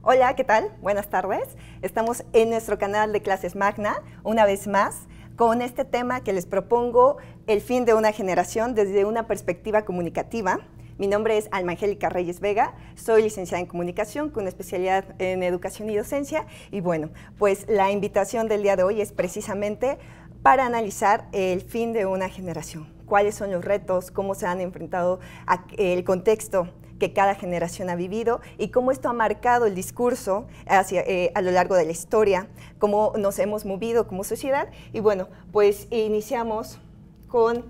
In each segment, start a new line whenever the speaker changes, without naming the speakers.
Hola, ¿qué tal? Buenas tardes. Estamos en nuestro canal de Clases Magna, una vez más, con este tema que les propongo, el fin de una generación desde una perspectiva comunicativa. Mi nombre es Alma Angélica Reyes Vega, soy licenciada en Comunicación con especialidad en Educación y Docencia. Y bueno, pues la invitación del día de hoy es precisamente para analizar el fin de una generación. ¿Cuáles son los retos? ¿Cómo se han enfrentado el contexto que cada generación ha vivido y cómo esto ha marcado el discurso a lo largo de la historia, cómo nos hemos movido como sociedad? Y bueno, pues iniciamos con,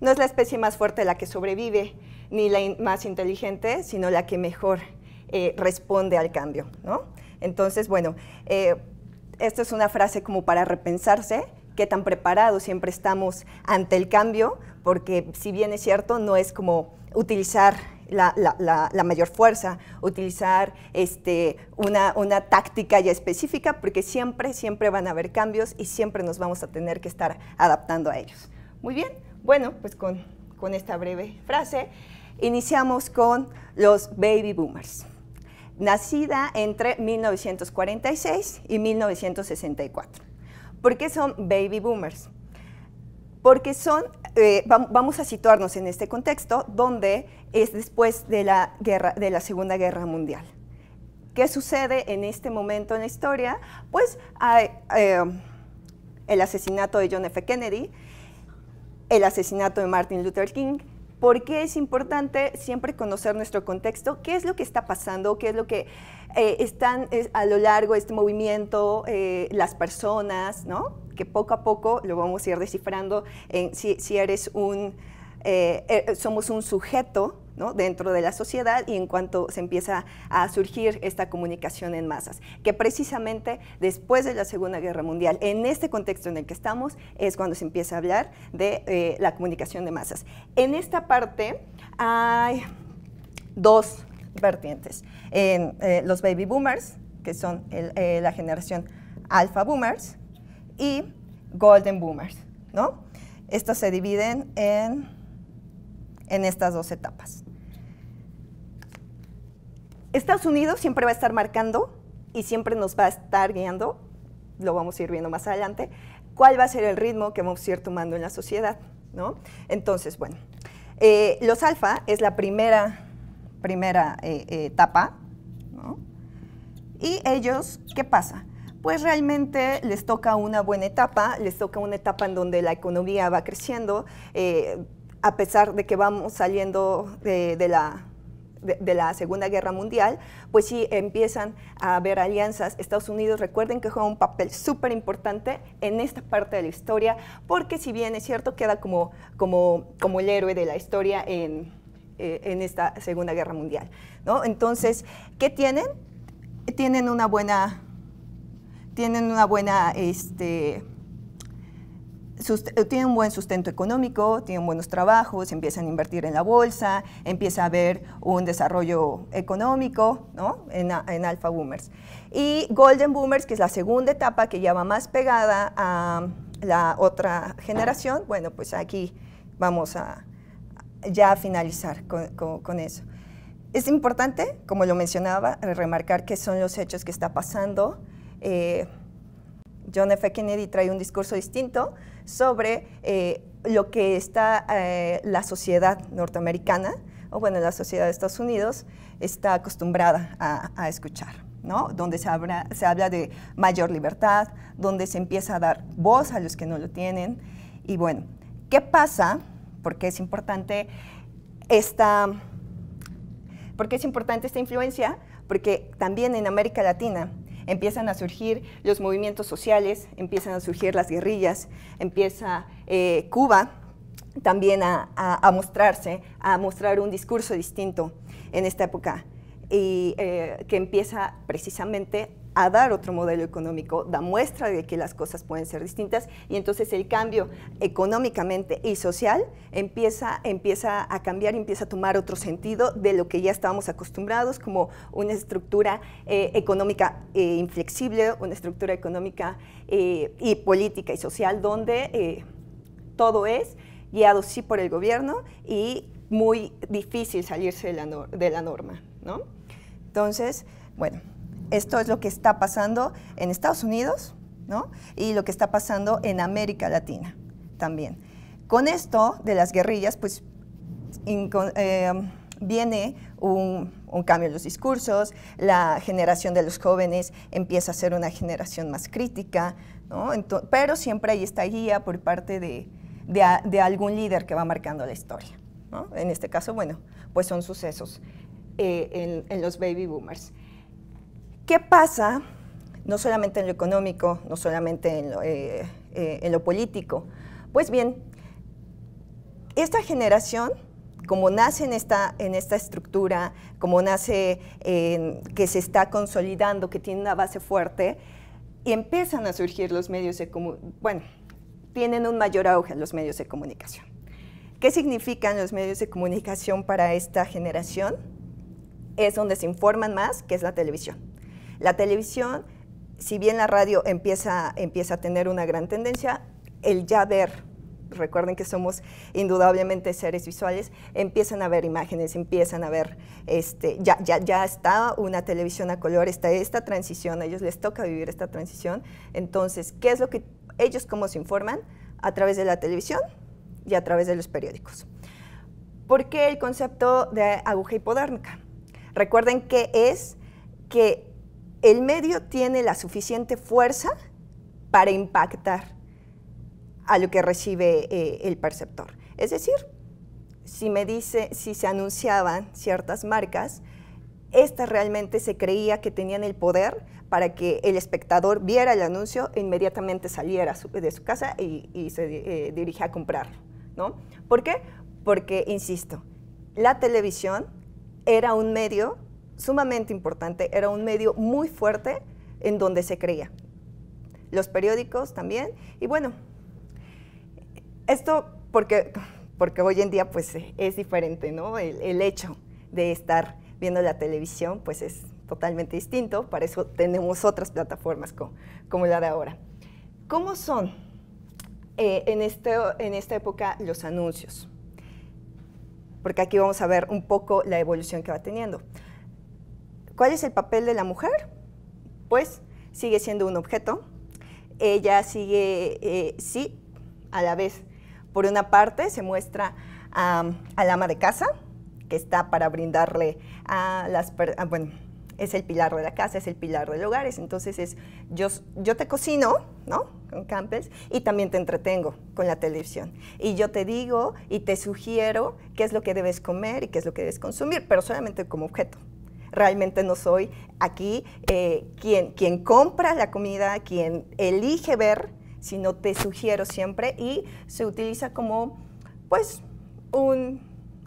no es la especie más fuerte la que sobrevive, ni la más inteligente, sino la que mejor responde al cambio, ¿no? Entonces, bueno, esta es una frase como para repensarse, qué tan preparados siempre estamos ante el cambio, porque si bien es cierto, no es como utilizar la mayor fuerza, utilizar una táctica ya específica, porque siempre van a haber cambios y siempre nos vamos a tener que estar adaptando a ellos. Muy bien, bueno, pues con esta breve frase, iniciamos con los baby boomers. Nacida entre 1946 y 1964. ¿Por qué son baby boomers? Porque son, vamos a situarnos en este contexto donde es después de la Segunda Guerra Mundial. ¿Qué sucede en este momento en la historia? Pues hay el asesinato de John F. Kennedy, el asesinato de Martin Luther King. ¿Por qué es importante siempre conocer nuestro contexto? ¿Qué es lo que está pasando? ¿Qué es lo que están a lo largo de este movimiento, las personas, ¿no? Que poco a poco lo vamos a ir descifrando si eres somos un sujeto, ¿no? Dentro de la sociedad, y en cuanto se empieza a surgir esta comunicación en masas, que precisamente después de la Segunda Guerra Mundial, en este contexto en el que estamos, es cuando se empieza a hablar de la comunicación de masas. En esta parte hay dos vertientes, los baby boomers, que son la generación alpha boomers, y golden boomers, ¿no? Estos se dividen en estas dos etapas. Estados Unidos siempre va a estar marcando y siempre nos va a estar guiando, lo vamos a ir viendo más adelante, cuál va a ser el ritmo que vamos a ir tomando en la sociedad, ¿no? Entonces, bueno, los alfa es la primera etapa, ¿no? Y ellos, ¿qué pasa? Pues realmente les toca una buena etapa, les toca una etapa en donde la economía va creciendo, a pesar de que vamos saliendo de la Segunda Guerra Mundial, pues sí empiezan a haber alianzas. Estados Unidos, recuerden que juega un papel súper importante en esta parte de la historia, porque si bien es cierto, queda como el héroe de la historia en esta Segunda Guerra Mundial, ¿no? Entonces, ¿qué tienen? Tienen un buen sustento económico, tienen buenos trabajos, empiezan a invertir en la bolsa, empieza a haber un desarrollo económico, ¿no? en alpha boomers. Y golden boomers, que es la segunda etapa que ya va más pegada a la otra generación, bueno, pues aquí vamos a finalizar con eso. Es importante, como lo mencionaba, remarcar qué son los hechos que está pasando. John F. Kennedy trae un discurso distinto sobre lo que está la sociedad norteamericana, o bueno, la sociedad de Estados Unidos está acostumbrada a escuchar, ¿no? Donde se habla de mayor libertad, donde se empieza a dar voz a los que no lo tienen. Y bueno, ¿qué pasa? Porque es importante esta influencia, porque también en América Latina empiezan a surgir los movimientos sociales, empiezan a surgir las guerrillas, empieza Cuba también a mostrar un discurso distinto en esta época, y que empieza precisamente a dar otro modelo económico, da muestra de que las cosas pueden ser distintas, y entonces el cambio económicamente y social empieza a cambiar, empieza a tomar otro sentido de lo que ya estábamos acostumbrados, como una estructura económica inflexible, una estructura económica y política y social donde todo es guiado sí por el gobierno y muy difícil salirse de la norma, ¿no? Entonces, bueno, esto es lo que está pasando en Estados Unidos, ¿no? Y lo que está pasando en América Latina también. Con esto de las guerrillas, pues viene un cambio en los discursos, la generación de los jóvenes empieza a ser una generación más crítica, ¿no? Pero siempre ahí está guía por parte de algún líder que va marcando la historia, ¿no? En este caso, bueno, pues son sucesos en los baby boomers. ¿Qué pasa? No solamente en lo económico, no solamente en lo político. Pues bien, esta generación, como nace en esta estructura, como nace que se está consolidando, que tiene una base fuerte, y empiezan a surgir los medios de comunicación, bueno, tienen un mayor auge los medios de comunicación. ¿Qué significan los medios de comunicación para esta generación? Es donde se informan más, que es la televisión. La televisión, si bien la radio empieza a tener una gran tendencia, el ya ver, recuerden que somos indudablemente seres visuales, empiezan a ver imágenes, empiezan a ver, ya está una televisión a color, está esta transición, a ellos les toca vivir esta transición. Entonces, ¿qué es lo que ellos cómo se informan? A través de la televisión y a través de los periódicos. ¿Por qué el concepto de aguja hipodérmica? Recuerden que es que el medio tiene la suficiente fuerza para impactar a lo que recibe el perceptor. Es decir, si se anunciaban ciertas marcas, estas realmente se creía que tenían el poder para que el espectador viera el anuncio e inmediatamente saliera de su casa y se dirigía a comprarlo, ¿no? ¿Por qué? Porque, insisto, la televisión era un medio sumamente importante, era un medio muy fuerte en donde se creía. Los periódicos también, y bueno, esto porque hoy en día pues es diferente, ¿no? El hecho de estar viendo la televisión pues es totalmente distinto, para eso tenemos otras plataformas como la de ahora. ¿Cómo son en esta época los anuncios? Porque aquí vamos a ver un poco la evolución que va teniendo. ¿Cuál es el papel de la mujer? Pues sigue siendo un objeto. Ella sigue, sí, a la vez. Por una parte se muestra al ama de casa, que está para brindarle bueno, es el pilar de la casa, es el pilar del hogar, entonces yo te cocino, ¿no? Con Campbell's, y también te entretengo con la televisión. Y yo te digo y te sugiero qué es lo que debes comer y qué es lo que debes consumir, pero solamente como objeto. Realmente no soy aquí quien compra la comida, quien elige ver, sino te sugiero siempre, y se utiliza como, pues, un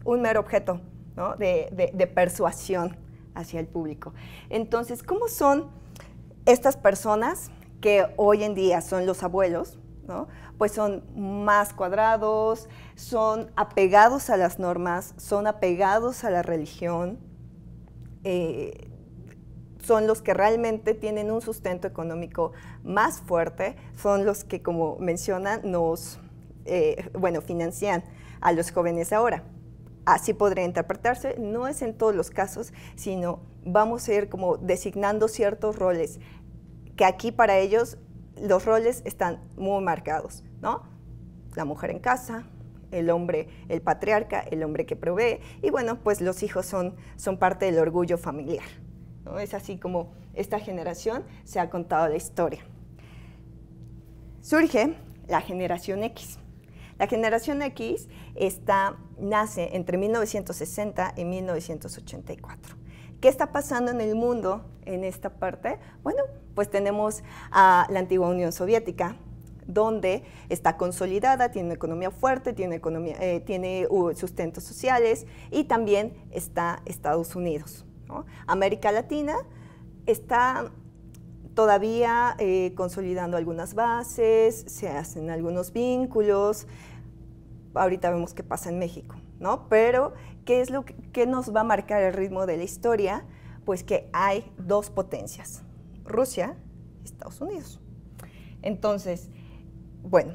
mero objeto, ¿no? de persuasión hacia el público. Entonces, ¿cómo son estas personas que hoy en día son los abuelos, ¿no? Pues son más cuadrados, son apegados a las normas, son apegados a la religión, son los que realmente tienen un sustento económico más fuerte, son los que, como mencionan, financian a los jóvenes ahora. Así podría interpretarse, no es en todos los casos, sino vamos a ir como designando ciertos roles, que aquí para ellos los roles están muy marcados, ¿no? La mujer en casa, el hombre, el patriarca, el hombre que provee, y bueno, pues los hijos son parte del orgullo familiar, ¿no? Es así como esta generación se ha contado la historia. Surge la generación X. La generación X nace entre 1960 y 1984. ¿Qué está pasando en el mundo en esta parte? Bueno, pues tenemos a la antigua Unión Soviética, donde está consolidada, tiene una economía fuerte, tiene sustentos sociales, y también está Estados Unidos, ¿no? América Latina está todavía consolidando algunas bases, se hacen algunos vínculos. Ahorita vemos qué pasa en México, ¿no? Pero, ¿qué es lo que nos va a marcar el ritmo de la historia? Pues que hay dos potencias, Rusia y Estados Unidos. Entonces, bueno,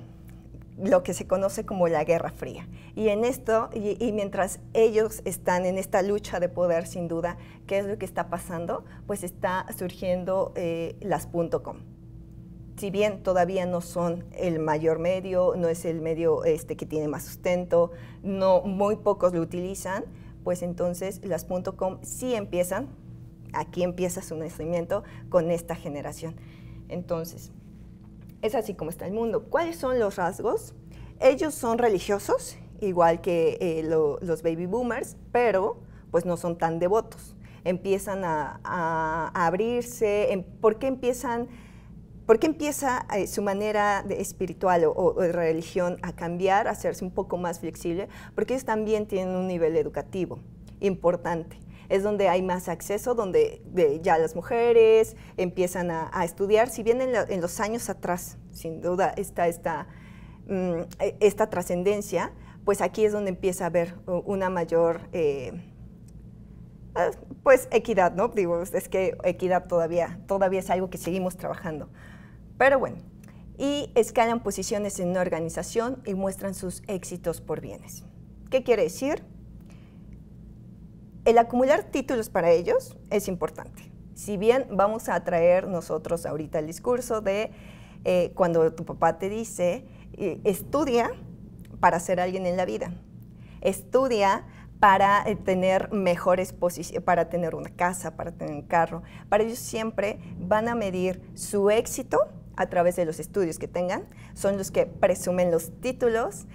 lo que se conoce como la Guerra Fría. Y en esto, y mientras ellos están en esta lucha de poder, sin duda, ¿qué es lo que está pasando? Pues está surgiendo las .com. Si bien todavía no son el mayor medio, no es el medio que tiene más sustento, muy pocos lo utilizan, pues entonces las .com sí empiezan, aquí empieza su nacimiento con esta generación. Entonces, es así como está el mundo. ¿Cuáles son los rasgos? Ellos son religiosos, igual que los baby boomers, pero pues no son tan devotos. Empiezan a abrirse. ¿Por qué empieza su manera espiritual o de religión a cambiar, a hacerse un poco más flexible? Porque ellos también tienen un nivel educativo importante. Es donde hay más acceso, donde ya las mujeres empiezan a estudiar. Si bien en los años atrás, sin duda, está esta trascendencia, pues aquí es donde empieza a haber una mayor pues equidad, ¿no? Digo, es que equidad todavía es algo que seguimos trabajando. Pero bueno, y escalan posiciones en una organización y muestran sus éxitos por bienes. ¿Qué quiere decir? El acumular títulos para ellos es importante. Si bien vamos a traer nosotros ahorita el discurso de cuando tu papá te dice, estudia para ser alguien en la vida, estudia para tener mejores posiciones, para tener una casa, para tener un carro. Para ellos siempre van a medir su éxito a través de los estudios que tengan. Son los que presumen los títulos,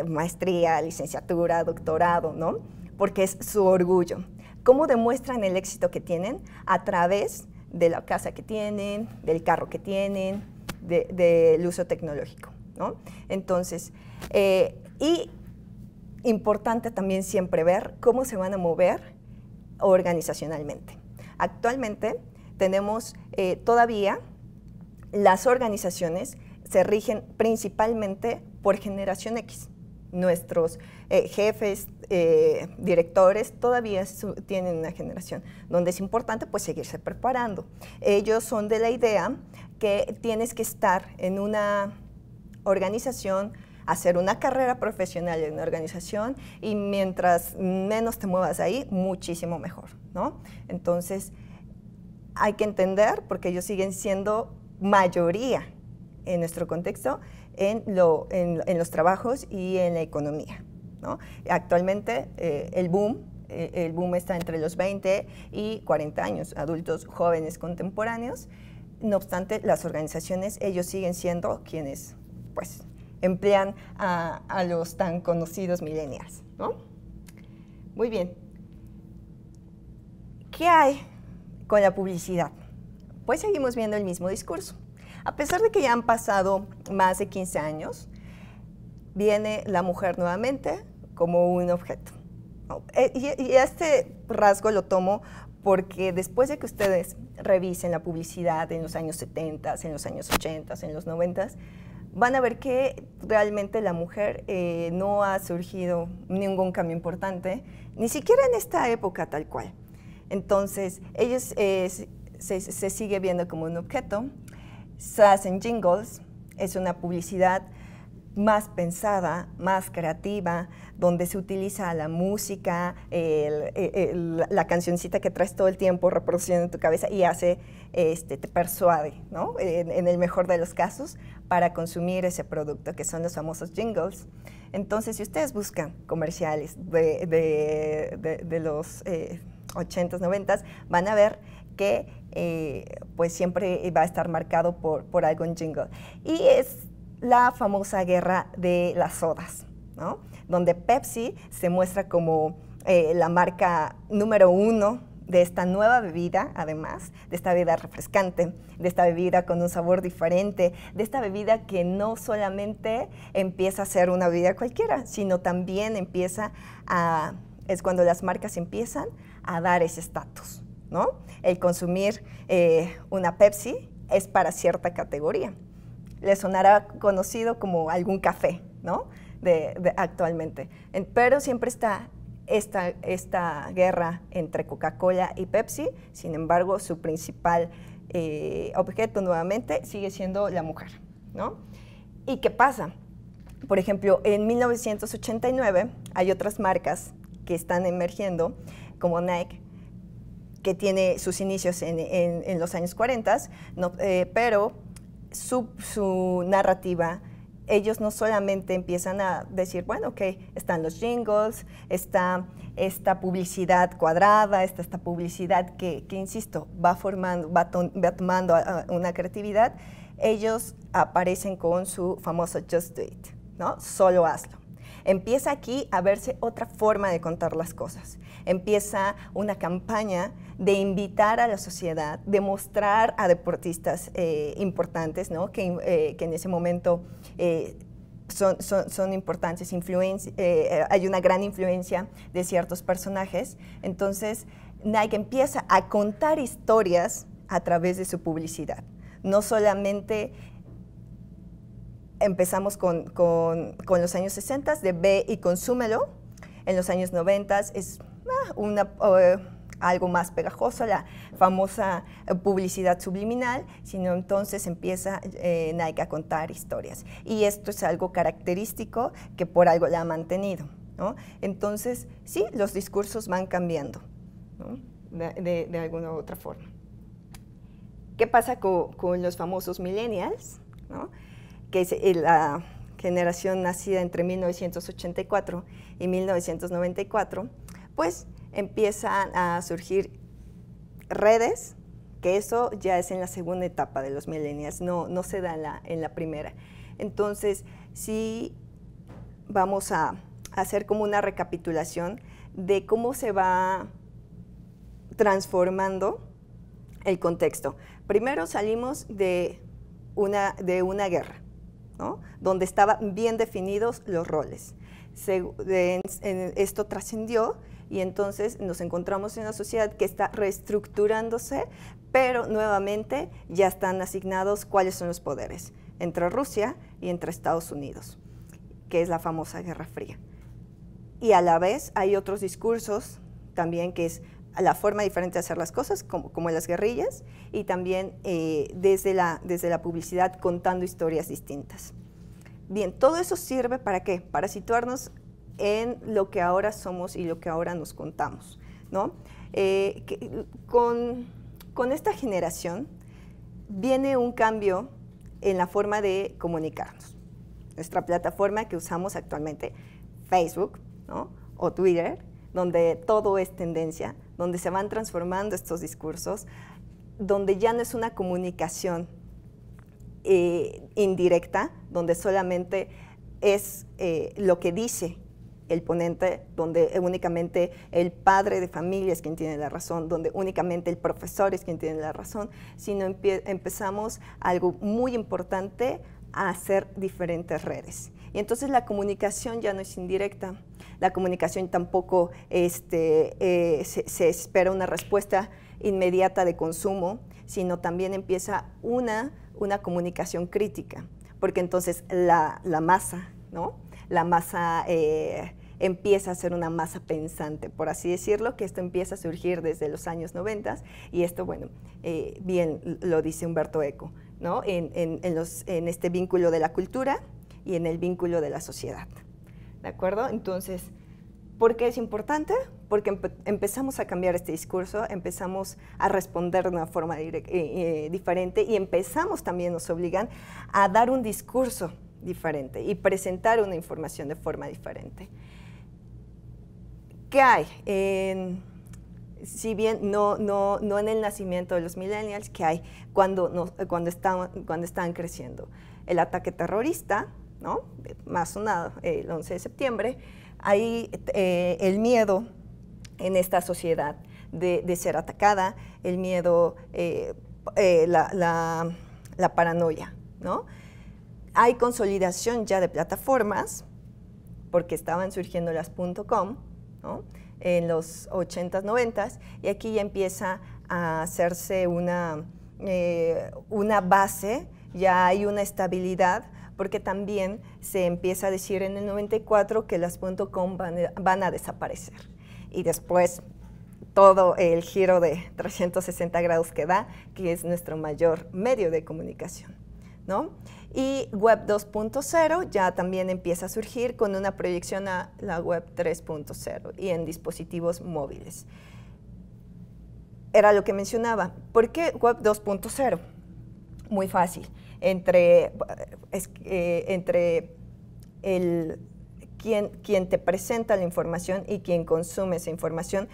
maestría, licenciatura, doctorado, ¿no? Porque es su orgullo. ¿Cómo demuestran el éxito que tienen? A través de la casa que tienen, del carro que tienen, del uso tecnológico, ¿no? Entonces, y importante también siempre ver cómo se van a mover organizacionalmente. Actualmente tenemos todavía las organizaciones se rigen principalmente por generación X. Nuestros jefes, directores, todavía tienen una generación donde es importante pues seguirse preparando. Ellos son de la idea que tienes que estar en una organización, hacer una carrera profesional en una organización y mientras menos te muevas ahí, muchísimo mejor, ¿no? Entonces, hay que entender, porque ellos siguen siendo mayoría en nuestro contexto, en los trabajos y en la economía, ¿no? Actualmente el boom está entre los 20 y 40 años, adultos jóvenes contemporáneos. No obstante, las organizaciones, ellos siguen siendo quienes pues, emplean a los tan conocidos millennials, ¿no? Muy bien. ¿Qué hay con la publicidad? Pues seguimos viendo el mismo discurso. A pesar de que ya han pasado más de 15 años, viene la mujer nuevamente como un objeto. Y este rasgo lo tomo porque después de que ustedes revisen la publicidad en los años 70, en los años 80, en los 90, van a ver que realmente la mujer no ha surgido ningún cambio importante, ni siquiera en esta época tal cual. Entonces, ellos se sigue viendo como un objeto. Se hacen jingles, es una publicidad más pensada, más creativa, donde se utiliza la música, la cancioncita que traes todo el tiempo reproduciendo en tu cabeza y te persuade, ¿no? En el mejor de los casos, para consumir ese producto, que son los famosos jingles. Entonces, si ustedes buscan comerciales de los 80s, 90s, van a ver que pues siempre va a estar marcado por algún jingle. Y es la famosa guerra de las sodas, ¿no? Donde Pepsi se muestra como la marca número 1 de esta nueva bebida, además, de esta bebida refrescante, de esta bebida con un sabor diferente, de esta bebida que no solamente empieza a ser una bebida cualquiera, sino también es cuando las marcas empiezan a dar ese estatus, ¿no? El consumir una Pepsi es para cierta categoría. Le sonará conocido como algún café, ¿no? Actualmente. Pero siempre está esta guerra entre Coca-Cola y Pepsi. Sin embargo, su principal objeto nuevamente sigue siendo la mujer, ¿no? ¿Y qué pasa? Por ejemplo, en 1989 hay otras marcas que están emergiendo, como Nike, que tiene sus inicios en los años 40, no, pero su narrativa, ellos no solamente empiezan a decir, bueno, ok, están los jingles, está esta publicidad cuadrada, esta publicidad que insisto, va tomando una creatividad, ellos aparecen con su famoso Just Do It, ¿no? Solo hazlo. Empieza aquí a verse otra forma de contar las cosas. Empieza una campaña de invitar a la sociedad, de mostrar a deportistas importantes, ¿no? que en ese momento son importantes, hay una gran influencia de ciertos personajes. Entonces, Nike empieza a contar historias a través de su publicidad. No solamente empezamos con los años 60 de ve y consúmelo. En los años 90 es algo más pegajoso, la famosa publicidad subliminal, sino entonces empieza Nike a contar historias. Y esto es algo característico que por algo la ha mantenido, ¿no? Entonces, sí, los discursos van cambiando, ¿no? de alguna u otra forma. ¿Qué pasa con los famosos millennials, ¿no? Que es la generación nacida entre 1984 y 1994, pues empiezan a surgir redes, que eso ya es en la segunda etapa de los millennials, no se da en la primera. Entonces, sí vamos a hacer como una recapitulación de cómo se va transformando el contexto. Primero salimos de una guerra, ¿no? Donde estaban bien definidos los roles. Esto trascendió y entonces nos encontramos en una sociedad que está reestructurándose, pero nuevamente ya están asignados cuáles son los poderes entre Rusia y entre Estados Unidos, que es la famosa Guerra Fría. Y a la vez hay otros discursos también que es la forma diferente de hacer las cosas, como en las guerrillas, y también desde la publicidad contando historias distintas. Bien, todo eso sirve ¿para qué? Para situarnos en lo que ahora somos y lo que ahora nos contamos, ¿no? Con esta generación viene un cambio en la forma de comunicarnos. Nuestra plataforma que usamos actualmente, Facebook, ¿no? O Twitter, donde todo es tendencia, donde se van transformando estos discursos, donde ya no es una comunicación indirecta, donde solamente es lo que dice el ponente, donde únicamente el padre de familia es quien tiene la razón, donde únicamente el profesor es quien tiene la razón, sino empezamos algo muy importante a hacer diferentes redes. Y entonces la comunicación ya no es indirecta, la comunicación tampoco se espera una respuesta inmediata de consumo, sino también empieza una comunicación crítica, porque entonces la masa, ¿no? La masa empieza a ser una masa pensante, por así decirlo, que esto empieza a surgir desde los años 90, y esto, bueno, bien lo dice Umberto Eco, ¿no? En este vínculo de la cultura y en el vínculo de la sociedad, ¿de acuerdo? Entonces, ¿por qué es importante? Porque empezamos a cambiar este discurso, empezamos a responder de una forma diferente y empezamos también, nos obligan a dar un discurso diferente y presentar una información de forma diferente. ¿Qué hay? Si bien no en el nacimiento de los millennials, ¿qué hay cuando están creciendo? El ataque terrorista, ¿no? Más sonado, el 11 de septiembre, hay el miedo en esta sociedad de ser atacada, el miedo, la paranoia, ¿no? Hay consolidación ya de plataformas, porque estaban surgiendo las .com, ¿no? En los 80s, 90s, y aquí ya empieza a hacerse una base, ya hay una estabilidad, porque también se empieza a decir en el 94 que las .com van a desaparecer. Y después todo el giro de 360 grados que da, que es nuestro mayor medio de comunicación, ¿no? Y Web 2.0 ya también empieza a surgir con una proyección a la Web 3.0 y en dispositivos móviles. Era lo que mencionaba. ¿Por qué Web 2.0? Muy fácil. Entre quien te presenta la información y quien consume esa información,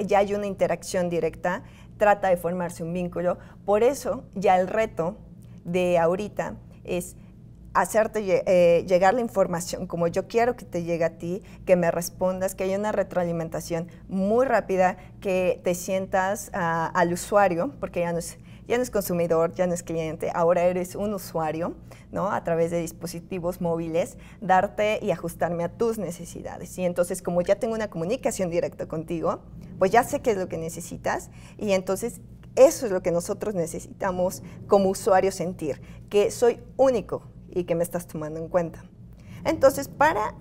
ya hay una interacción directa, trata de formarse un vínculo. Por eso ya el reto de ahorita es hacerte llegar la información como yo quiero que te llegue a ti, que me respondas, que haya una retroalimentación muy rápida, que te sientas al usuario, porque ya no es consumidor, ya no es cliente, ahora eres un usuario, ¿no? A través de dispositivos móviles, darte y ajustarme a tus necesidades. Y entonces, como ya tengo una comunicación directa contigo, pues ya sé qué es lo que necesitas y entonces eso es lo que nosotros necesitamos como usuarios sentir, que soy único y que me estás tomando en cuenta. Entonces, para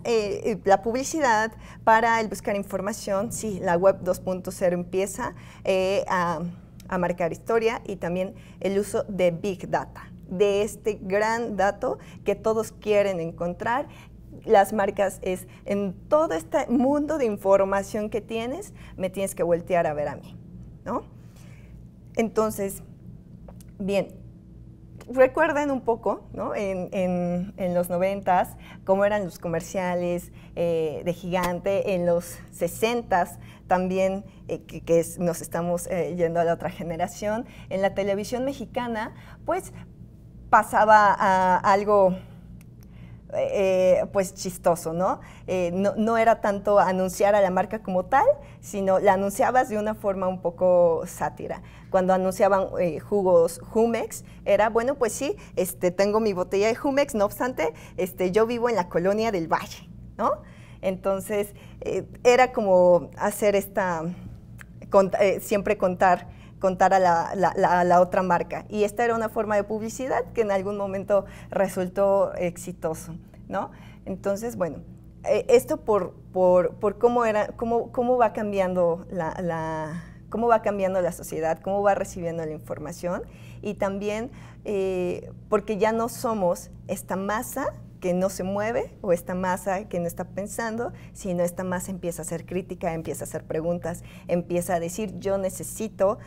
la publicidad, para el buscar información, sí, la Web 2.0 empieza a marcar historia y también el uso de Big Data, de este gran dato que todos quieren encontrar. Las marcas es, en todo este mundo de información que tienes, me tienes que voltear a ver a mí, ¿no? Entonces, bien, recuerden un poco, ¿no? en los 90s, cómo eran los comerciales de Gigante, en los 60s también, nos estamos yendo a la otra generación. En la televisión mexicana, pues pasaba a algo pues chistoso, ¿no? No era tanto anunciar a la marca como tal, sino la anunciabas de una forma un poco sátira. Cuando anunciaban jugos Jumex, era, bueno, pues sí, tengo mi botella de Jumex, no obstante, yo vivo en la colonia del Valle, ¿no? Entonces, era como hacer siempre contar a la otra marca. Y esta era una forma de publicidad que en algún momento resultó exitoso, ¿no? Entonces, bueno, esto por cómo va cambiando cómo va cambiando la sociedad, cómo va recibiendo la información y también porque ya no somos esta masa que no se mueve o esta masa que no está pensando, sino esta masa empieza a hacer crítica, empieza a hacer preguntas, empieza a decir yo necesito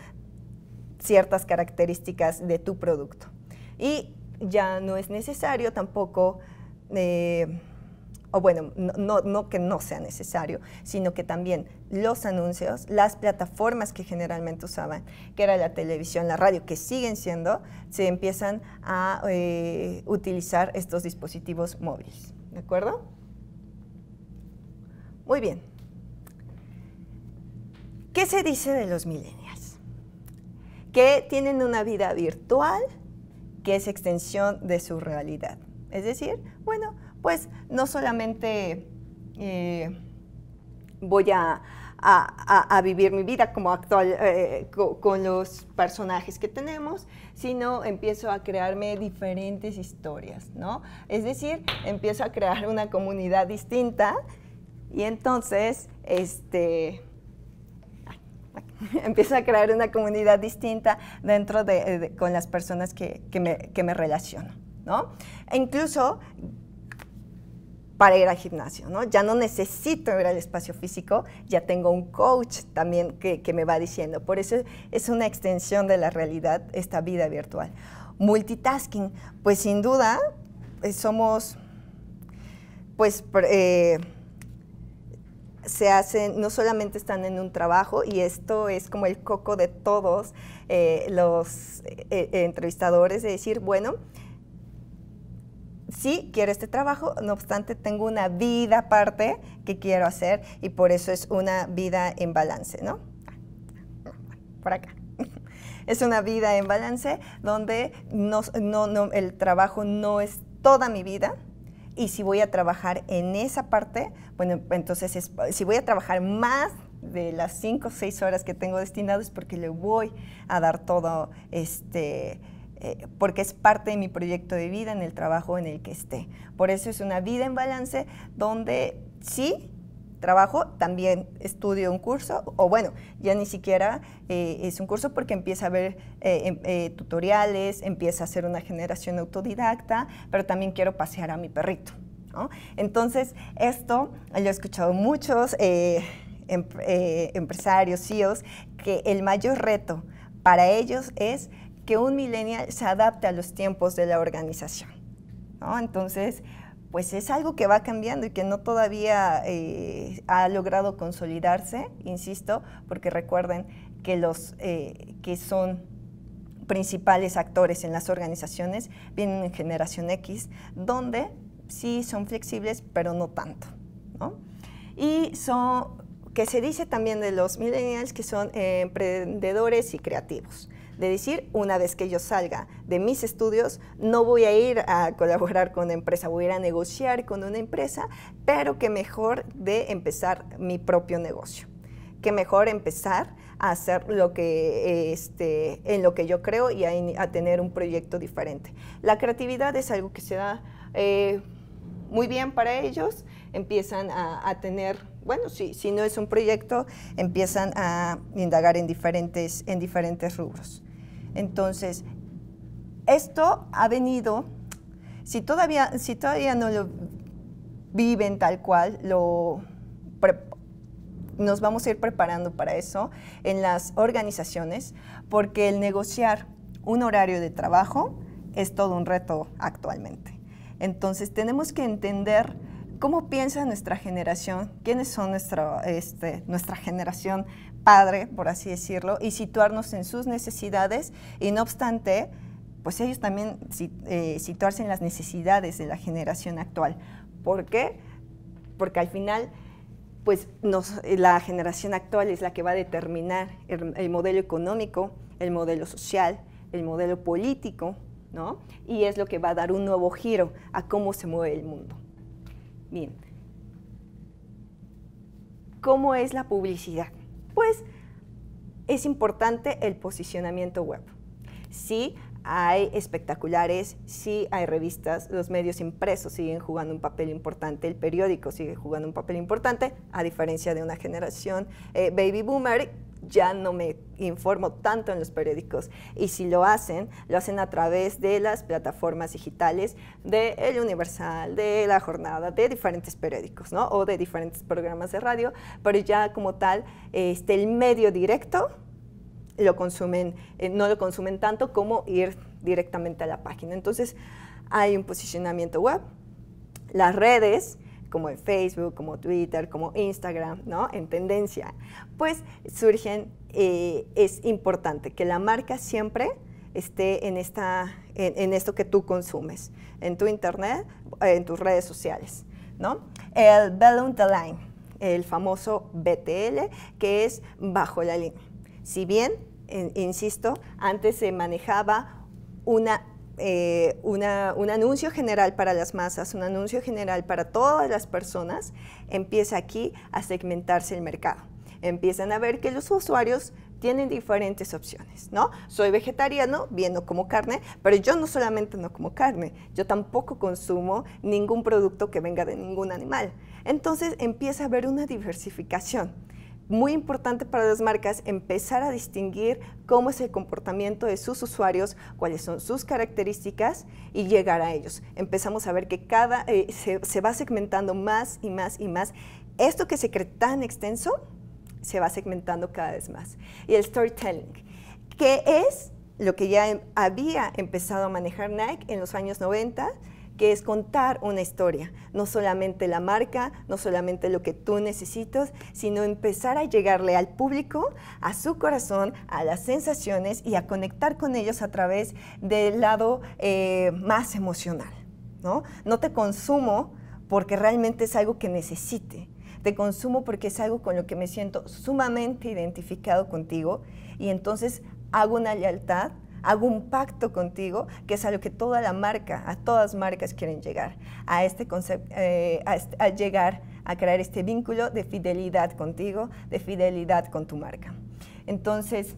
ciertas características de tu producto. Y ya no es necesario tampoco, o bueno, no que no sea necesario, sino que también los anuncios, las plataformas que generalmente usaban, que era la televisión, la radio, que siguen siendo, se empiezan a utilizar estos dispositivos móviles. ¿De acuerdo? Muy bien. ¿Qué se dice de los millennials? Que tienen una vida virtual que es extensión de su realidad. Es decir, bueno, pues no solamente voy a vivir mi vida como actual con los personajes que tenemos, sino empiezo a crearme diferentes historias, ¿no? Es decir, empiezo a crear una comunidad distinta y entonces, empiezo a crear una comunidad distinta dentro con las personas que me relaciono, ¿no? E incluso para ir al gimnasio, ¿no? Ya no necesito ir al espacio físico, ya tengo un coach también que me va diciendo. Por eso es una extensión de la realidad esta vida virtual. Multitasking, pues sin duda somos, pues se hacen, no solamente están en un trabajo, y esto es como el coco de todos los entrevistadores, de decir, bueno, sí, quiero este trabajo, no obstante, tengo una vida aparte que quiero hacer y por eso es una vida en balance, ¿no? Por acá. Es una vida en balance donde el trabajo no es toda mi vida y si voy a trabajar en esa parte, bueno, entonces si voy a trabajar más de las 5 o 6 horas que tengo destinadas es porque le voy a dar todo porque es parte de mi proyecto de vida en el trabajo en el que esté. Por eso es una vida en balance donde sí trabajo, también estudio un curso, o bueno, ya ni siquiera es un curso porque empieza a ver tutoriales, empieza a hacer una generación autodidacta, pero también quiero pasear a mi perrito, ¿no? Entonces, esto lo he escuchado muchos empresarios, CEOs, que el mayor reto para ellos es que un millennial se adapte a los tiempos de la organización, ¿no? Entonces, pues es algo que va cambiando y que no todavía ha logrado consolidarse, insisto, porque recuerden que los que son principales actores en las organizaciones vienen en generación X, donde sí son flexibles, pero no tanto, ¿no? Y que se dice también de los millennials que son emprendedores y creativos. De decir, una vez que yo salga de mis estudios, no voy a ir a colaborar con una empresa, voy a ir a negociar con una empresa, pero que mejor de empezar mi propio negocio. Que mejor empezar a hacer lo que, en lo que yo creo y a tener un proyecto diferente. La creatividad es algo que se da muy bien para ellos, empiezan a tener, bueno, si no es un proyecto, empiezan a indagar en diferentes rubros. Entonces, esto ha venido, si todavía no lo viven tal cual, nos vamos a ir preparando para eso en las organizaciones, porque el negociar un horario de trabajo es todo un reto actualmente. Entonces, tenemos que entender cómo piensa nuestra generación, quiénes son nuestra generación padre, por así decirlo, y situarnos en sus necesidades, y no obstante, pues ellos también situarse en las necesidades de la generación actual. ¿Por qué? Porque al final, pues la generación actual es la que va a determinar el modelo económico, el modelo social, el modelo político, ¿no? Y es lo que va a dar un nuevo giro a cómo se mueve el mundo. Bien, ¿cómo es la publicidad? Pues es importante el posicionamiento web. Sí hay espectaculares, sí hay revistas, los medios impresos siguen jugando un papel importante, el periódico sigue jugando un papel importante, a diferencia de una generación baby boomer. Ya no me informo tanto en los periódicos, y si lo hacen a través de las plataformas digitales de El Universal, de La Jornada, de diferentes periódicos, ¿no? O de diferentes programas de radio, pero ya como tal, el medio directo lo consumen, no lo consumen tanto como ir directamente a la página. Entonces, hay un posicionamiento web, las redes, como en Facebook, como Twitter, como Instagram, ¿no? En tendencia, pues surgen, es importante que la marca siempre esté en esto que tú consumes, en tu internet, en tus redes sociales, ¿no? El Below the Line, el famoso BTL, que es bajo la línea. Si bien, insisto, antes se manejaba un anuncio general para las masas, un anuncio general para todas las personas, empieza aquí a segmentarse el mercado. Empiezan a ver que los usuarios tienen diferentes opciones, ¿no? Soy vegetariano, bien, no como carne, pero yo no solamente no como carne, yo tampoco consumo ningún producto que venga de ningún animal. Entonces empieza a haber una diversificación. Muy importante para las marcas empezar a distinguir cómo es el comportamiento de sus usuarios, cuáles son sus características y llegar a ellos. Empezamos a ver que se va segmentando más y más y más. Esto que se cree tan extenso se va segmentando cada vez más. Y el storytelling, que es lo que ya había empezado a manejar Nike en los años 90, que es contar una historia, no solamente la marca, no solamente lo que tú necesitas, sino empezar a llegarle al público, a su corazón, a las sensaciones y a conectar con ellos a través del lado más emocional, ¿no? No te consumo porque realmente es algo que necesite, te consumo porque es algo con lo que me siento sumamente identificado contigo, y entonces hago una lealtad, hago un pacto contigo, que es a lo que toda la marca, a todas marcas quieren llegar, a este concepto, a llegar a crear este vínculo de fidelidad contigo, de fidelidad con tu marca. Entonces,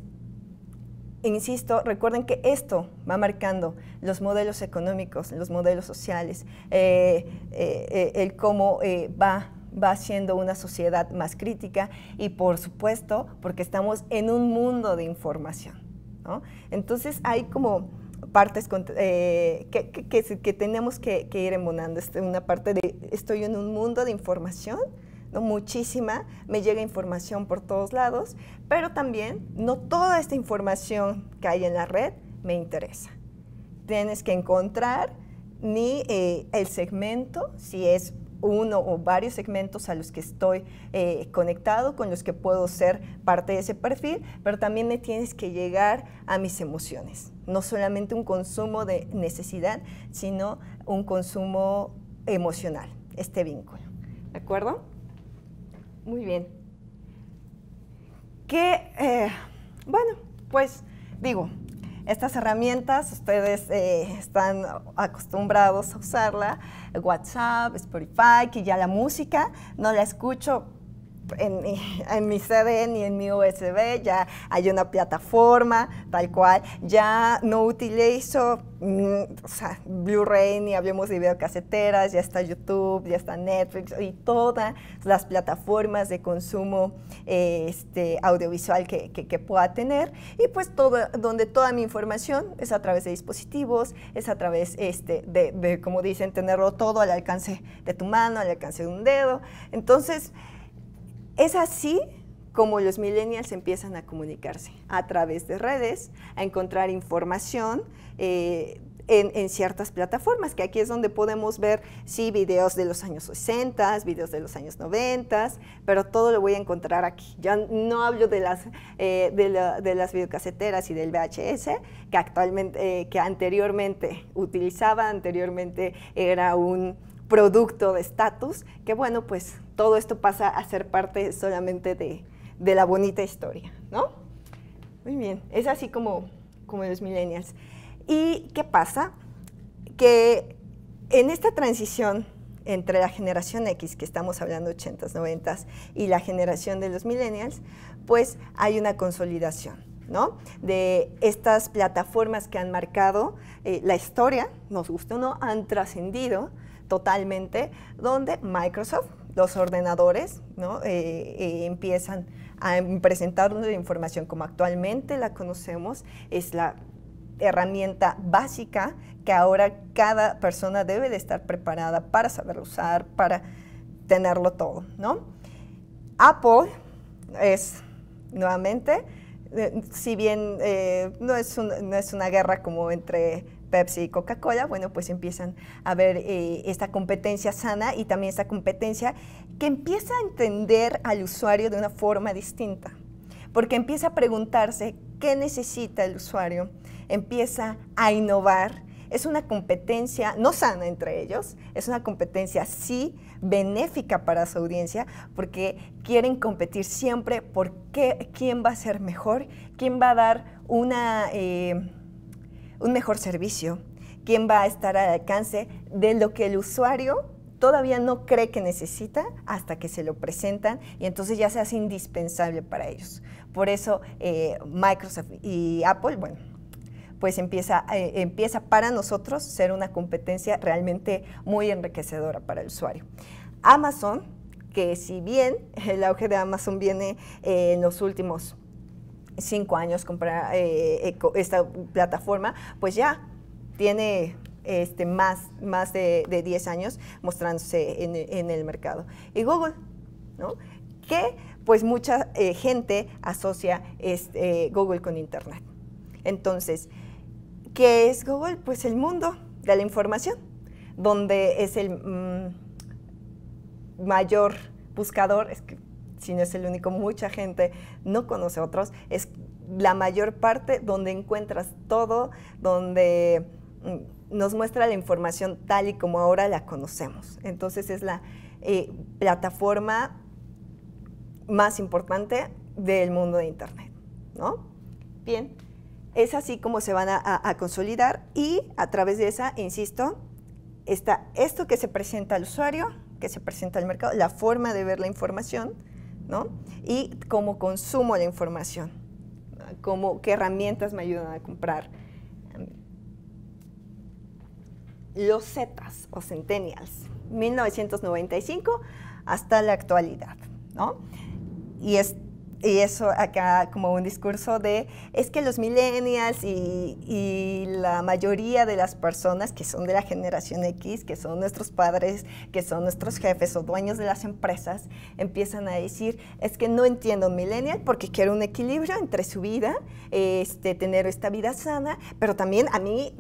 insisto, recuerden que esto va marcando los modelos económicos, los modelos sociales, el cómo va va haciendo una sociedad más crítica y, por supuesto, porque estamos en un mundo de información, ¿no? Entonces, hay como partes que tenemos que ir embonando. Una parte de estoy en un mundo de información, ¿no? Muchísima, me llega información por todos lados, pero también no toda esta información que hay en la red me interesa. Tienes que encontrar el segmento, si es uno o varios segmentos a los que estoy conectado, con los que puedo ser parte de ese perfil, pero también me tienes que llegar a mis emociones. No solamente un consumo de necesidad, sino un consumo emocional, este vínculo. ¿De acuerdo? Muy bien. Bueno, pues digo, estas herramientas ustedes están acostumbrados a usarla, WhatsApp, Spotify, que ya la música no la escucho en mi CD ni en mi USB, ya hay una plataforma tal cual, ya no utilizo Blu-ray ni hablemos de videocaseteras, ya está YouTube, ya está Netflix y todas las plataformas de consumo audiovisual que pueda tener, y pues donde toda mi información es a través de dispositivos, es a través de, como dicen, tenerlo todo al alcance de tu mano, al alcance de un dedo. Entonces, es así como los millennials empiezan a comunicarse, a través de redes, a encontrar información en ciertas plataformas, que aquí es donde podemos ver, sí, videos de los años 60, videos de los años 90, pero todo lo voy a encontrar aquí. Ya no hablo de las videocaseteras y del VHS, que anteriormente utilizaba, anteriormente era un producto de estatus, que bueno, pues todo esto pasa a ser parte solamente de la bonita historia, ¿no? Muy bien, es así como los millennials. ¿Y qué pasa? Que en esta transición entre la generación X, que estamos hablando 80s, 90s, y la generación de los millennials, pues hay una consolidación, ¿no? De estas plataformas que han marcado la historia, nos gusta o no, han trascendido totalmente, donde Microsoft, los ordenadores, ¿no? Empiezan a presentarnos la información como actualmente la conocemos, es la herramienta básica que ahora cada persona debe de estar preparada para saber usar, para tenerlo todo, ¿no? Apple es, nuevamente, si bien no es una guerra como entre Pepsi y Coca-Cola, bueno, pues empiezan a ver esta competencia sana y también esta competencia que empieza a entender al usuario de una forma distinta, porque empieza a preguntarse qué necesita el usuario, empieza a innovar. Es una competencia no sana entre ellos, es una competencia sí benéfica para su audiencia, porque quieren competir siempre por quién va a ser mejor, quién va a dar un mejor servicio, quién va a estar al alcance de lo que el usuario todavía no cree que necesita hasta que se lo presentan, y entonces ya se hace indispensable para ellos. Por eso Microsoft y Apple, bueno, pues empieza para nosotros ser una competencia realmente muy enriquecedora para el usuario. Amazon, que si bien el auge de Amazon viene en los últimos 5 años comprar esta plataforma, pues ya tiene más de 10 años mostrándose en el mercado. Y Google, ¿no? Que pues mucha gente asocia Google con Internet. Entonces, ¿qué es Google? Pues el mundo de la información, donde es el mayor buscador, es que si no es el único, mucha gente no conoce otros, es la mayor parte donde encuentras todo, donde nos muestra la información tal y como ahora la conocemos. Entonces es la plataforma más importante del mundo de Internet, ¿no? Bien, es así como se van a consolidar, y a través de esa, insisto, está esto que se presenta al usuario, que se presenta al mercado, la forma de ver la información, ¿no? Y cómo consumo la información, qué herramientas me ayudan a comprar los Zetas o Centennials, 1995 hasta la actualidad, ¿no? Y eso acá como un discurso de, es que los millennials y la mayoría de las personas que son de la generación X, que son nuestros padres, que son nuestros jefes o dueños de las empresas, empiezan a decir, es que no entiendo un millennial porque quiero un equilibrio entre su vida, tener esta vida sana, pero también a mí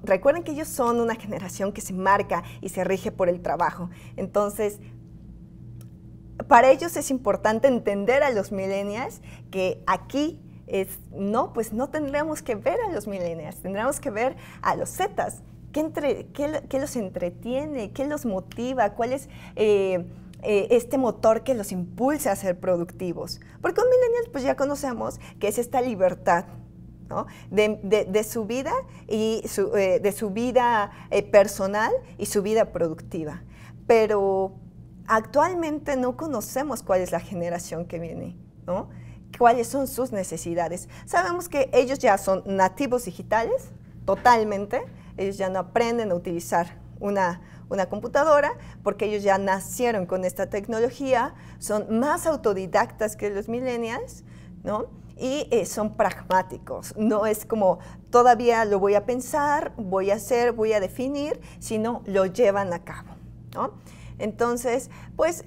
recuerden que ellos son una generación que se marca y se rige por el trabajo. Entonces, para ellos es importante entender a los millennials que aquí pues no tendríamos que ver a los millennials, tendríamos que ver a los Zetas. ¿Qué los entretiene? ¿Qué los motiva? ¿Cuál es este motor que los impulsa a ser productivos? Porque un millennial pues ya conocemos que es esta libertad, ¿no? de su vida y de su vida personal y su vida productiva. Pero actualmente no conocemos cuál es la generación que viene, ¿no? Cuáles son sus necesidades. Sabemos que ellos ya son nativos digitales, totalmente. Ellos ya no aprenden a utilizar una computadora porque ellos ya nacieron con esta tecnología, son más autodidactas que los millennials, ¿no? Y son pragmáticos. No es como todavía lo voy a pensar, voy a hacer, voy a definir, sino lo llevan a cabo, ¿no? Entonces, pues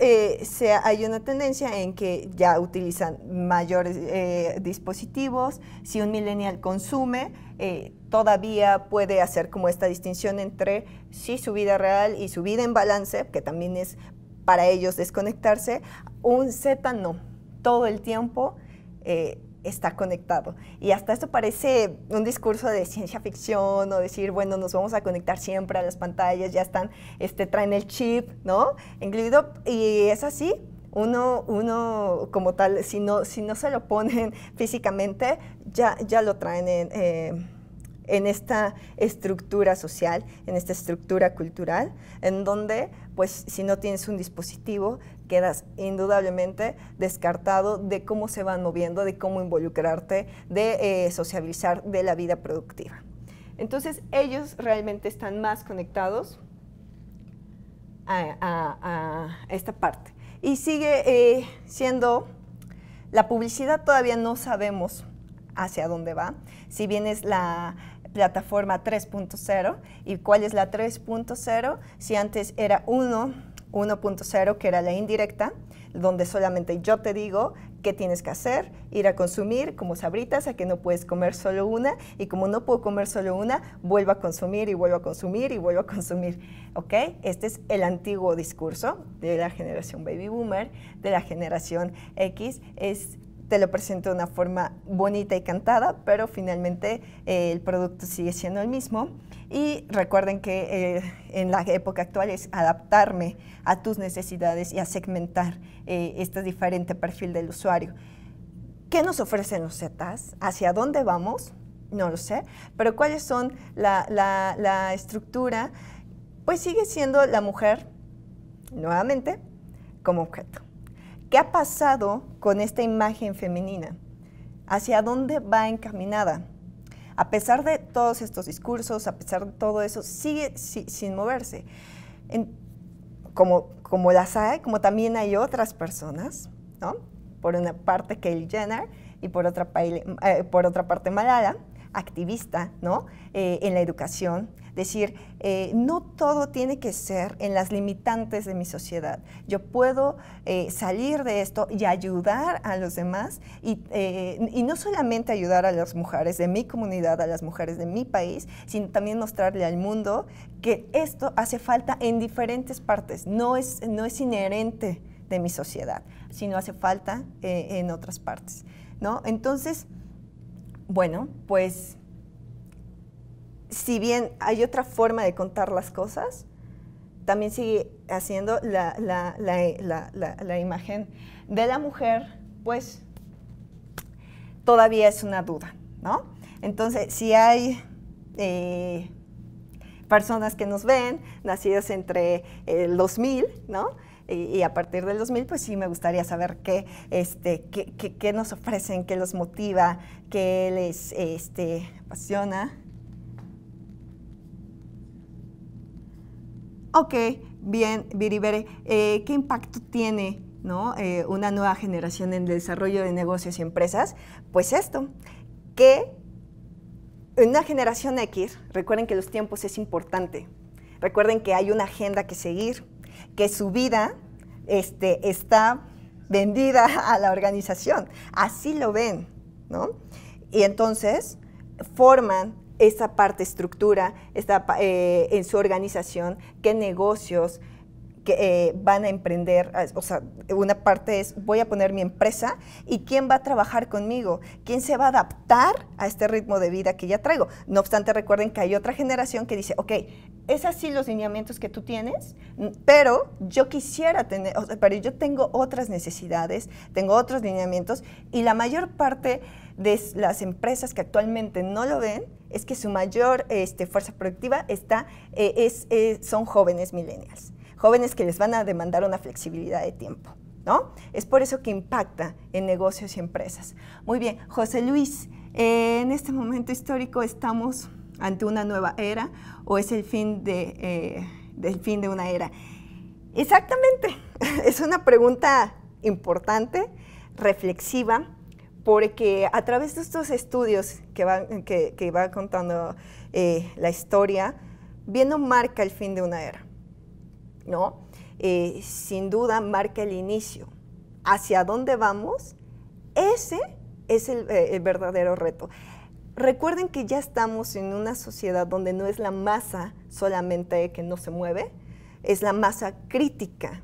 hay una tendencia en que ya utilizan mayores dispositivos. Si un millennial consume, todavía puede hacer como esta distinción entre sí su vida real y su vida en balance, que también es para ellos desconectarse. Un Z no, todo el tiempo está conectado. Y hasta esto parece un discurso de ciencia ficción o decir, bueno, nos vamos a conectar siempre a las pantallas, ya están, traen el chip, ¿no? Incluido, y es así, uno como tal, si no se lo ponen físicamente, ya lo traen en esta estructura social, en esta estructura cultural, en donde, pues, si no tienes un dispositivo, quedas indudablemente descartado de cómo se van moviendo, de cómo involucrarte, de sociabilizar, de la vida productiva. Entonces, ellos realmente están más conectados a esta parte. Y sigue siendo, la publicidad todavía no sabemos hacia dónde va, si bien es la plataforma 3.0, y cuál es la 3.0, si antes era 1.0, que era la indirecta, donde solamente yo te digo qué tienes que hacer, ir a consumir como sabritas, a que no puedes comer solo una, y como no puedo comer solo una, vuelvo a consumir y vuelvo a consumir y vuelvo a consumir, ¿ok? Este es el antiguo discurso de la generación Baby Boomer, de la generación X, te lo presento de una forma bonita y cantada, pero finalmente el producto sigue siendo el mismo. Y recuerden que en la época actual es adaptarme a tus necesidades y a segmentar este diferente perfil del usuario. ¿Qué nos ofrecen los Zetas? ¿Hacia dónde vamos? No lo sé, pero ¿cuáles son la estructura? Pues sigue siendo la mujer, nuevamente, como objeto. ¿Qué ha pasado con esta imagen femenina? ¿Hacia dónde va encaminada? A pesar de todos estos discursos, a pesar de todo eso, sigue sin moverse. Como las hay, como también hay otras personas, ¿no? Por una parte Kylie Jenner y por otra parte Malala, activista, ¿no? En la educación. Decir, no todo tiene que ser en las limitantes de mi sociedad. Yo puedo salir de esto y ayudar a los demás y no solamente ayudar a las mujeres de mi comunidad, a las mujeres de mi país, sino también mostrarle al mundo que esto hace falta en diferentes partes. No es inherente de mi sociedad, sino hace falta en otras partes, ¿no? Entonces, bueno, pues si bien hay otra forma de contar las cosas, también sigue haciendo la imagen de la mujer, pues todavía es una duda, ¿no? Entonces, si hay personas que nos ven, nacidas entre el 2000, ¿no? Y a partir del 2000, pues sí me gustaría saber qué nos ofrecen, qué los motiva, qué les apasiona. Ok, bien, Viribere, ¿qué impacto tiene, ¿no? Una nueva generación en el desarrollo de negocios y empresas? Pues esto, que una generación X, recuerden que los tiempos es importante, recuerden que hay una agenda que seguir, que su vida está vendida a la organización, así lo ven, ¿no? Y entonces forman esa parte estructura en su organización, qué negocios que van a emprender, o sea, una parte es voy a poner mi empresa y quién va a trabajar conmigo, quién se va a adaptar a este ritmo de vida que ya traigo. No obstante, recuerden que hay otra generación que dice, ok, es así los lineamientos que tú tienes, pero yo quisiera tener, o sea, pero yo tengo otras necesidades, tengo otros lineamientos, y la mayor parte de las empresas que actualmente no lo ven es que su mayor fuerza productiva son jóvenes millennials. Jóvenes que les van a demandar una flexibilidad de tiempo, ¿no? Es por eso que impacta en negocios y empresas. Muy bien, José Luis, en este momento histórico estamos ante una nueva era o es el fin del fin de una era. Exactamente, es una pregunta importante, reflexiva, porque a través de estos estudios que va contando la historia, bien o marca el fin de una era, ¿no? Sin duda marca el inicio. ¿Hacia dónde vamos? Ese es el verdadero reto. Recuerden que ya estamos en una sociedad donde no es la masa solamente que no se mueve, es la masa crítica,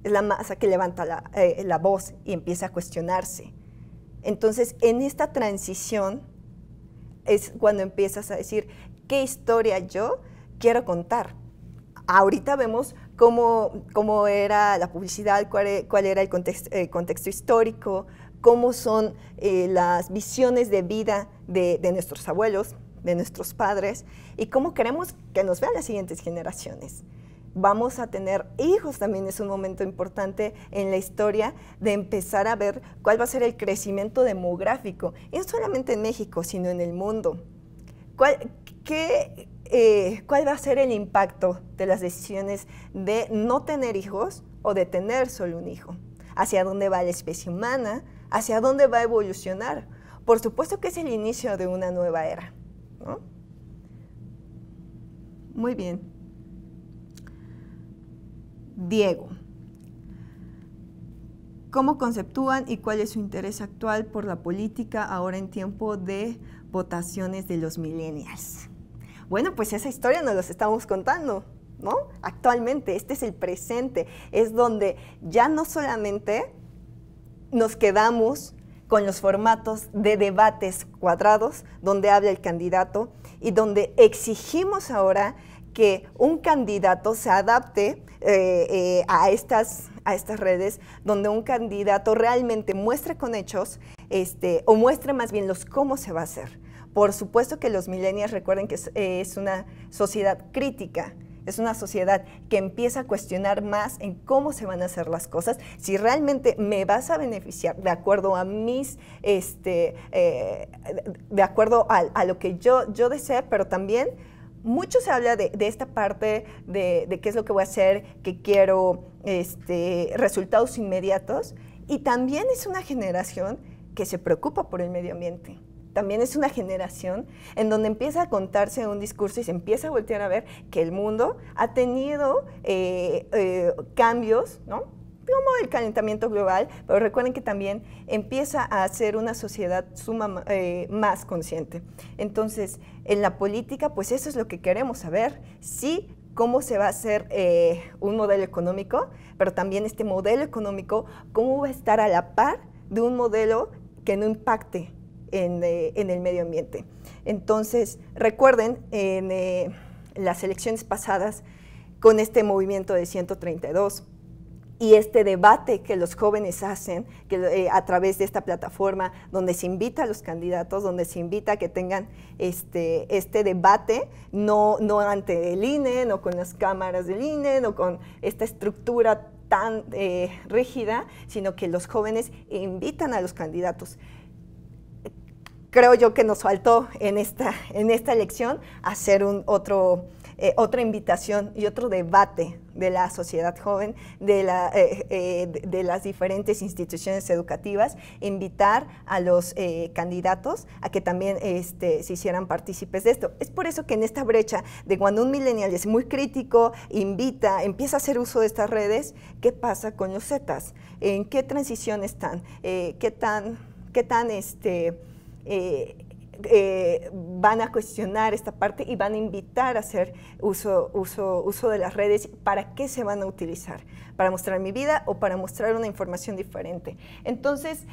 es la masa que levanta la voz y empieza a cuestionarse. Entonces, en esta transición es cuando empiezas a decir, ¿qué historia yo quiero contar? Ahorita vemos cómo era la publicidad, cuál era el contexto histórico, cómo son las visiones de vida de nuestros abuelos, de nuestros padres, y cómo queremos que nos vean las siguientes generaciones. Vamos a tener hijos, también es un momento importante en la historia de empezar a ver cuál va a ser el crecimiento demográfico, y no solamente en México, sino en el mundo. ¿Cuál va a ser el impacto de las decisiones de no tener hijos o de tener solo un hijo? ¿Hacia dónde va la especie humana? ¿Hacia dónde va a evolucionar? Por supuesto que es el inicio de una nueva era, ¿no? Muy bien. Diego, ¿cómo conceptúan y cuál es su interés actual por la política ahora en tiempo de votaciones de los millennials? Bueno, pues esa historia nos la estamos contando, ¿no? Actualmente, este es el presente, es donde ya no solamente nos quedamos con los formatos de debates cuadrados, donde habla el candidato y donde exigimos ahora que un candidato se adapte a estas redes, donde un candidato realmente muestre con hechos o muestre más bien los cómo se va a hacer. Por supuesto que los millennials, recuerden que es una sociedad crítica, es una sociedad que empieza a cuestionar más en cómo se van a hacer las cosas, si realmente me vas a beneficiar de acuerdo a mis, de acuerdo a lo que yo desee, pero también mucho se habla de esta parte de qué es lo que voy a hacer, que quiero resultados inmediatos, y también es una generación que se preocupa por el medio ambiente. También es una generación en donde empieza a contarse un discurso y se empieza a voltear a ver que el mundo ha tenido cambios, ¿no? Como el calentamiento global, pero recuerden que también empieza a ser una sociedad más consciente. Entonces, en la política, pues eso es lo que queremos saber, sí, cómo se va a hacer un modelo económico, pero también este modelo económico, cómo va a estar a la par de un modelo que no impacte en el medio ambiente. Entonces, recuerden, en las elecciones pasadas, con este movimiento de 132 y este debate que los jóvenes hacen a través de esta plataforma, donde se invita a los candidatos, donde se invita a que tengan este debate, no ante el INE, no con las cámaras del INE, no con esta estructura tan rígida, sino que los jóvenes invitan a los candidatos. Creo yo que nos faltó en esta elección hacer otro otra invitación y otro debate de la sociedad joven, de las diferentes instituciones educativas, invitar a los candidatos a que también se hicieran partícipes de esto. Es por eso que en esta brecha de cuando un millennial es muy crítico, empieza a hacer uso de estas redes, ¿qué pasa con los Zetas? ¿En qué transición están? ¿Qué tan van a cuestionar esta parte y van a invitar a hacer uso de las redes? ¿Para qué se van a utilizar? ¿Para mostrar mi vida o para mostrar una información diferente? Entonces,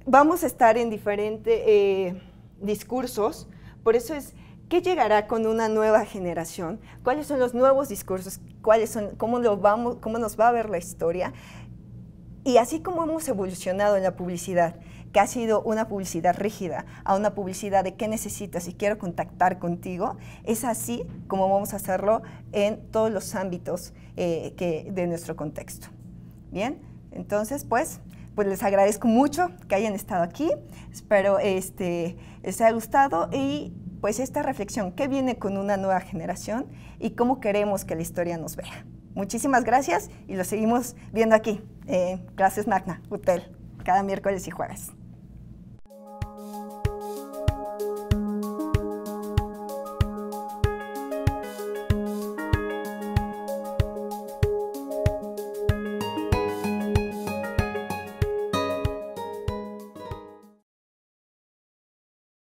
vamos a estar en diferentes discursos, por eso es, ¿qué llegará con una nueva generación? ¿Cuáles son los nuevos discursos? ¿Cómo nos va a ver la historia? Y así como hemos evolucionado en la publicidad, que ha sido una publicidad rígida, a una publicidad de qué necesitas y quiero contactar contigo, es así como vamos a hacerlo en todos los ámbitos de nuestro contexto. Bien, entonces pues les agradezco mucho que hayan estado aquí, espero les haya gustado y pues esta reflexión, ¿qué viene con una nueva generación y cómo queremos que la historia nos vea? Muchísimas gracias y lo seguimos viendo aquí en Clases Magna, UTEL, cada miércoles y jueves.